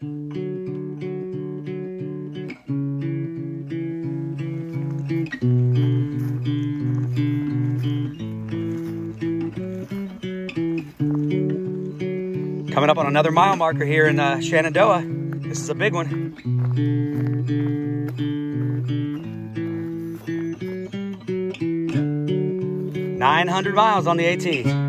Coming up on another mile marker here in Shenandoah. This is a big one. "900 miles on the AT.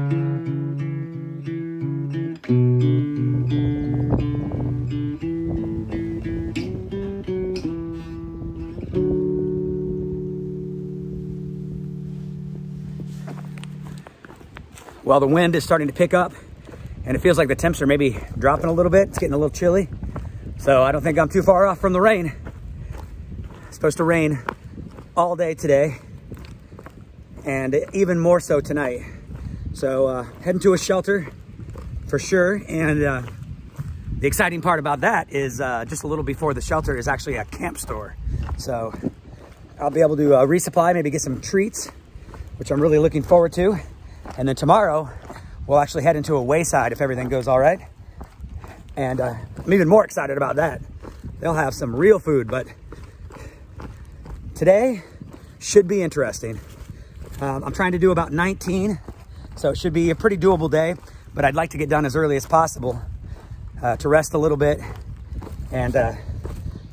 Well, the wind is starting to pick up, and it feels like the temps are maybe dropping a little bit. It's getting a little chilly. So I don't think I'm too far off from the rain. It's supposed to rain all day today, and even more so tonight. So heading to a shelter for sure. And the exciting part about that is just a little before the shelter is actually a camp store. So I'll be able to resupply, maybe get some treats, which I'm really looking forward to. And then tomorrow, we'll actually head into a Wayside if everything goes all right. And I'm even more excited about that. They'll have some real food, but today should be interesting. I'm trying to do about 19, so it should be a pretty doable day, but I'd like to get done as early as possible to rest a little bit and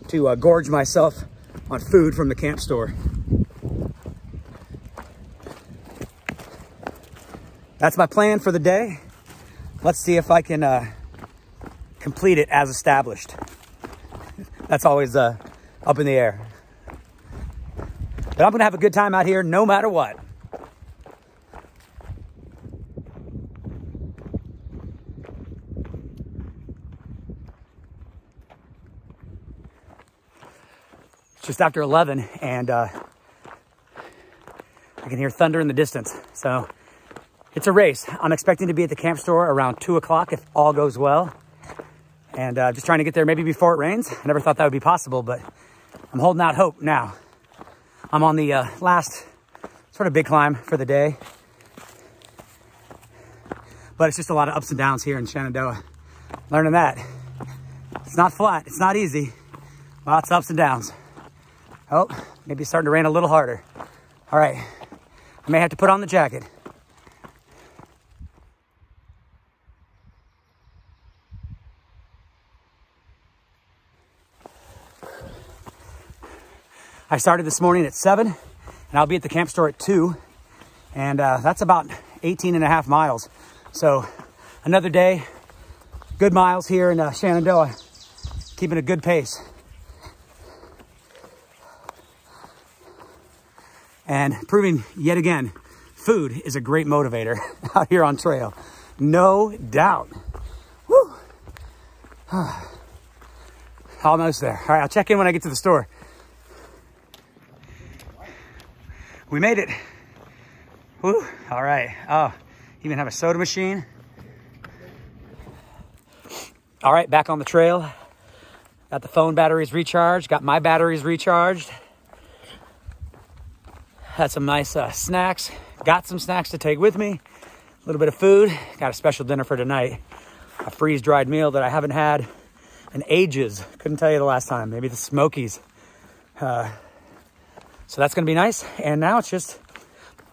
to gorge myself on food from the camp store. That's my plan for the day. Let's see if I can complete it as established. That's always up in the air. But I'm gonna have a good time out here no matter what. It's just after 11 and I can hear thunder in the distance. So it's a race. I'm expecting to be at the camp store around 2 o'clock if all goes well. And just trying to get there maybe before it rains. I never thought that would be possible, but I'm holding out hope now. I'm on the last sort of big climb for the day. But it's just a lot of ups and downs here in Shenandoah. Learning that. It's not flat, it's not easy. Lots of ups and downs. Oh, maybe it's starting to rain a little harder. All right, I may have to put on the jacket. I started this morning at 7 and I'll be at the camp store at 2. And that's about 18 and a half miles. So another day, good miles here in Shenandoah, keeping a good pace. And proving yet again, food is a great motivator out here on trail. No doubt. Woo. Almost there. All right, I'll check in when I get to the store. We made it. Woo. All right. Oh, even have a soda machine. All right, back on the trail. Got the phone batteries recharged. Got my batteries recharged. Had some nice snacks. Got some snacks to take with me. A little bit of food. Got a special dinner for tonight. A freeze-dried meal that I haven't had in ages. Couldn't tell you the last time. Maybe the Smokies. So that's going to be nice. And now it's just,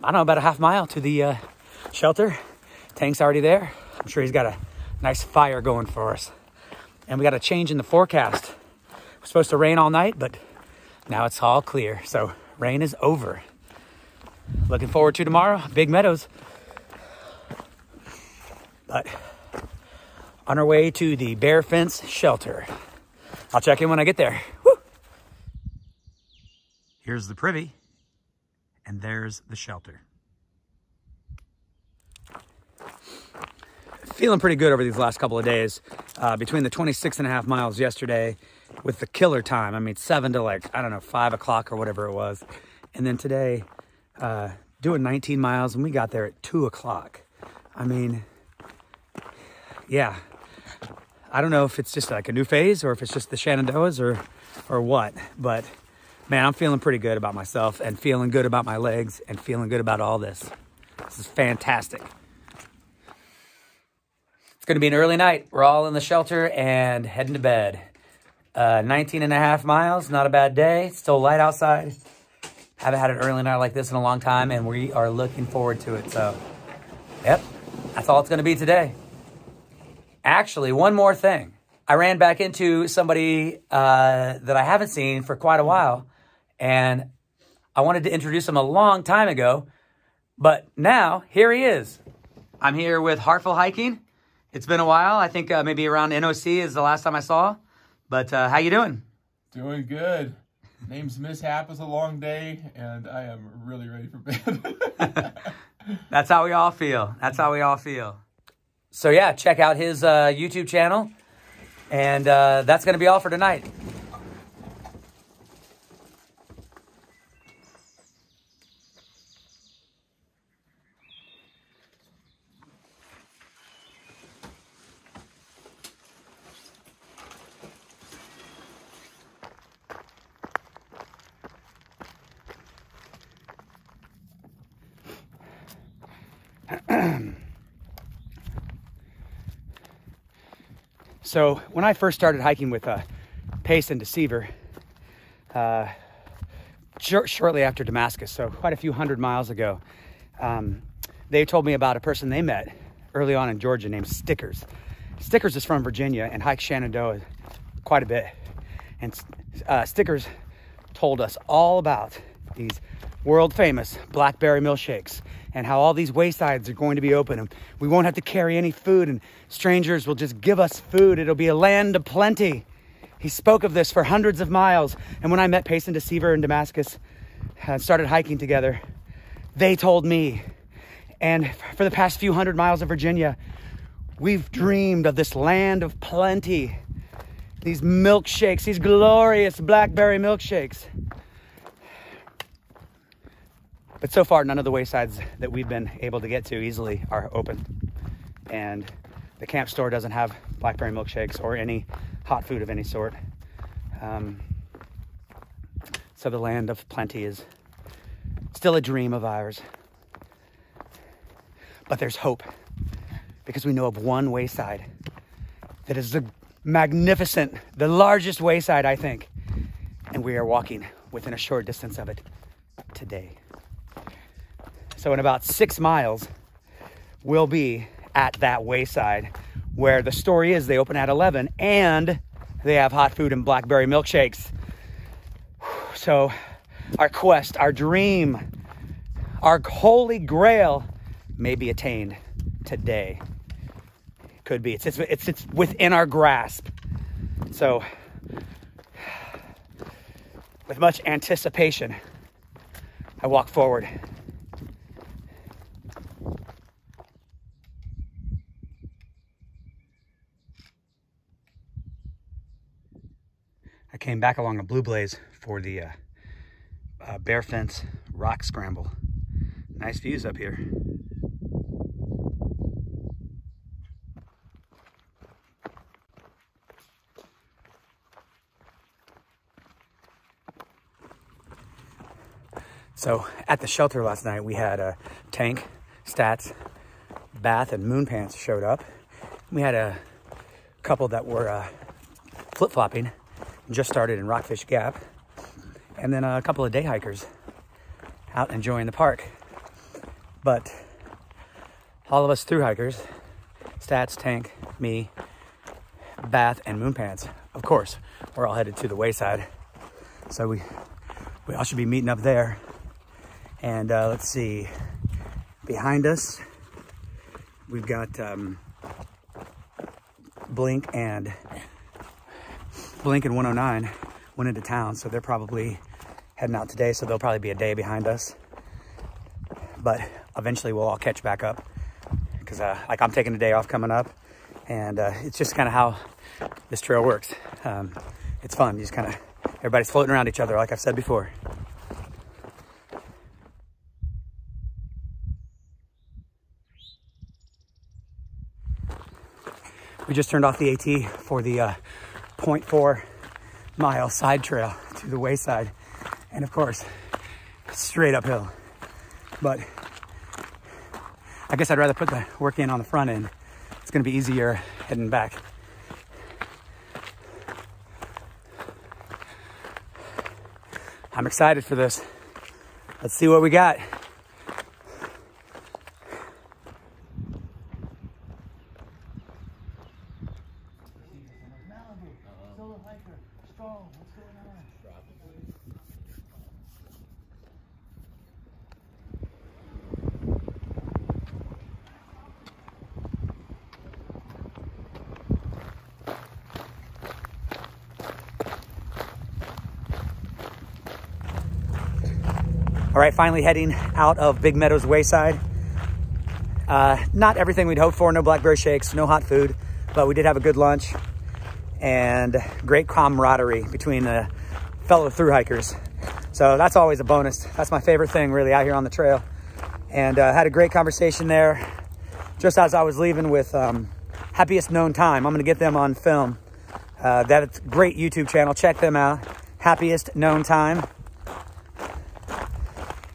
I don't know, about a half mile to the shelter. Tank's already there. I'm sure he's got a nice fire going for us. And we got a change in the forecast. We're supposed to rain all night, but now it's all clear. So rain is over. Looking forward to tomorrow. Big Meadows. But on our way to the Bear Fence shelter. I'll check in when I get there. Woo! Here's the privy, and there's the shelter. Feeling pretty good over these last couple of days. Between the 26 and a half miles yesterday with the killer time. I mean, 7 to like, I don't know, 5 o'clock or whatever it was. And then today, doing 19 miles, and we got there at 2 o'clock. I mean, yeah. I don't know if it's just like a new phase or if it's just the Shenandoahs or what, but man, I'm feeling pretty good about myself and feeling good about my legs and feeling good about all this. This is fantastic. going to be an early night. We're all in the shelter and heading to bed. 19 and a half miles, not a bad day. Still light outside. Haven't had an early night like this in a long time, and we are looking forward to it. So, yep, that's all it's going to be today. Actually, one more thing. I ran back into somebody that I haven't seen for quite a while, and I wanted to introduce him a long time ago, but now here he is. I'm here with Heartful Hiking. It's been a while. I think maybe around NOC is the last time I saw. But how you doing? Doing good. Name's Mishap. It's a long day, and I am really ready for bed. That's how we all feel. That's how we all feel. So yeah, check out his YouTube channel. And that's going to be all for tonight. So when I first started hiking with Pace and Deceiver, shortly after Damascus, so quite a few hundred miles ago, they told me about a person they met early on in Georgia named Stickers. Stickers is from Virginia and hikes Shenandoah quite a bit. And Stickers told us all about these world famous blackberry milkshakes and how all these waysides are going to be open and we won't have to carry any food and strangers will just give us food. It'll be a land of plenty. He spoke of this for hundreds of miles. And when I met Pace and Deceiver in Damascus and started hiking together, they told me. And for the past few hundred miles of Virginia, we've dreamed of this land of plenty. These milkshakes, these glorious blackberry milkshakes. But so far, none of the waysides that we've been able to get to easily are open. And the camp store doesn't have blackberry milkshakes or any hot food of any sort. So the land of plenty is still a dream of ours. But there's hope because we know of one wayside that is the magnificent, the largest wayside, I think. And we are walking within a short distance of it today. So in about 6 miles, we'll be at that wayside where the story is they open at 11 and they have hot food and blackberry milkshakes. So our quest, our dream, our holy grail may be attained today. Could be. It's within our grasp. So with much anticipation, I walk forward. I came back along a Blue Blaze for the Bear Fence rock scramble. Nice views up here. So at the shelter last night, we had a Tank, Stats, Bath, and Moon Pants showed up. We had a couple that were flip-flopping. Just started in Rockfish Gap, and then a couple of day hikers out enjoying the park. But all of us thru hikers, Stats, Tank, me, Bath, and Moon Pants, of course, we're all headed to the wayside. So we all should be meeting up there. And let's see, behind us, we've got Blink and 109 went into town, so they're probably heading out today, so they'll probably be a day behind us. But eventually we'll all catch back up because like I'm taking a day off coming up, and it's just kind of how this trail works. It's fun. You just kind of, everybody's floating around each other, like I've said before. We just turned off the AT for the 0.4 mile side trail to the wayside, and of course straight uphill. But I guess I'd rather put the work in on the front end it's going to be easier heading back. I'm excited for this. Let's see what we got. All right, finally heading out of Big Meadows Wayside. Not everything we'd hoped for, no blackberry shakes, no hot food, but we did have a good lunch and great camaraderie between the fellow thru hikers. So that's always a bonus. That's my favorite thing really out here on the trail. And had a great conversation there just as I was leaving with Happiest Known Time. I'm gonna get them on film. That's a great YouTube channel, check them out. Happiest Known Time.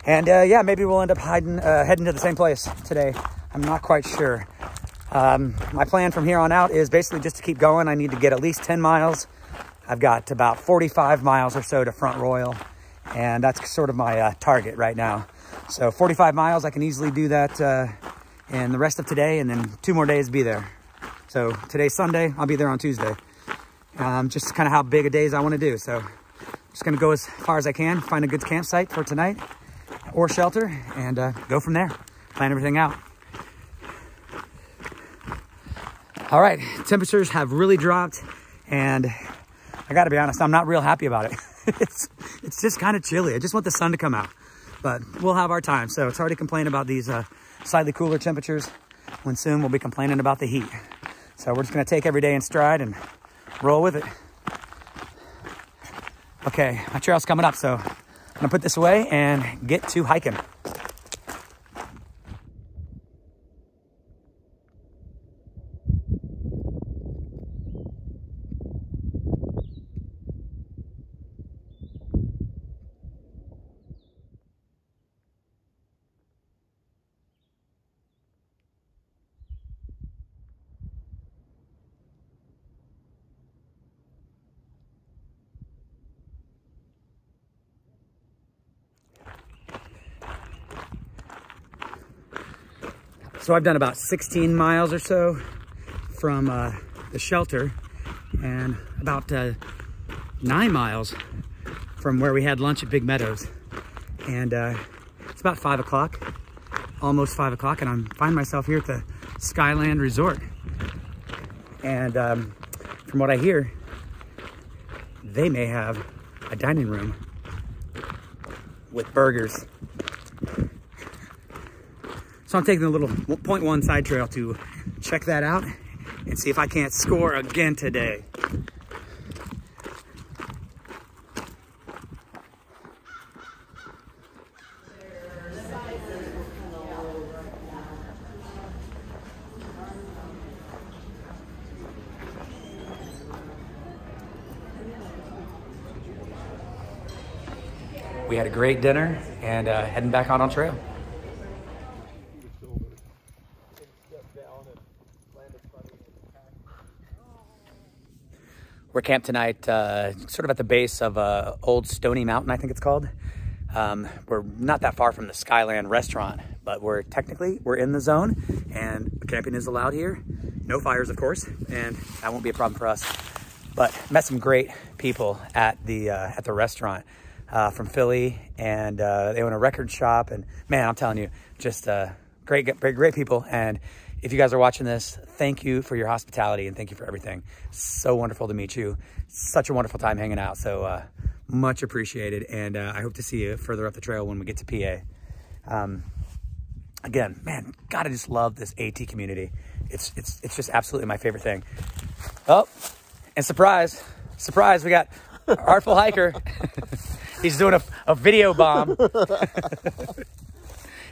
And yeah, maybe we'll end up heading to the same place today. I'm not quite sure. My plan from here on out is basically just to keep going. I need to get at least 10 miles. I've got about 45 miles or so to Front Royal, and that's sort of my target right now. So 45 miles, I can easily do that in the rest of today, and then 2 more days be there. So today's Sunday, I'll be there on Tuesday. Just kind of how big a days I want to do. So just gonna go as far as I can, find a good campsite for tonight or shelter, and go from there. Plan everything out. All right, temperatures have really dropped, and I gotta be honest, I'm not real happy about it. It's just kind of chilly. I just want the sun to come out, but we'll have our time. So it's hard to complain about these slightly cooler temperatures when soon we'll be complaining about the heat. So we're just gonna take every day in stride and roll with it. Okay, my trail's coming up, so I'm gonna put this away and get to hiking. So I've done about 16 miles or so from the shelter, and about 9 miles from where we had lunch at Big Meadows. And it's about 5 o'clock, almost 5 o'clock, and I find myself here at the Skyland Resort. And from what I hear, they may have a dining room with burgers. So I'm taking a little 0.1 side trail to check that out and see if I can't score again today. We had a great dinner and heading back out on trail. We're camped tonight sort of at the base of Old Stony Mountain, I think it's called. We're not that far from the Skyland restaurant, but we're in the zone, and camping is allowed here. No fires, of course, and that won't be a problem for us. But met some great people at the restaurant from Philly, and they own a record shop, and man, I'm telling you, just great people. And if you guys are watching this, thank you for your hospitality and thank you for everything. So wonderful to meet you. Such a wonderful time hanging out. So much appreciated. And I hope to see you further up the trail when we get to PA. Again, man, God, I just love this AT community. It's just absolutely my favorite thing. Oh, and surprise, we got our Artful Hiker. He's doing a video bomb.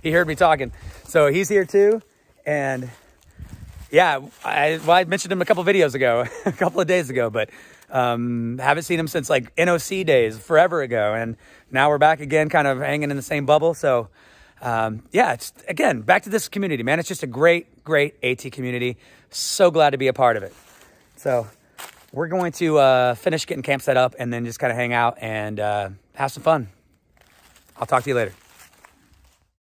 He heard me talking. So he's here too. And yeah, I mentioned him a couple videos ago, a couple of days ago, but haven't seen him since like NOC days, forever ago. And now we're back again, kind of hanging in the same bubble. So yeah, it's again, back to this community, man. It's just a great AT community So glad to be a part of it. So we're going to finish getting camp set up and then just kind of hang out and have some fun. I'll talk to you later.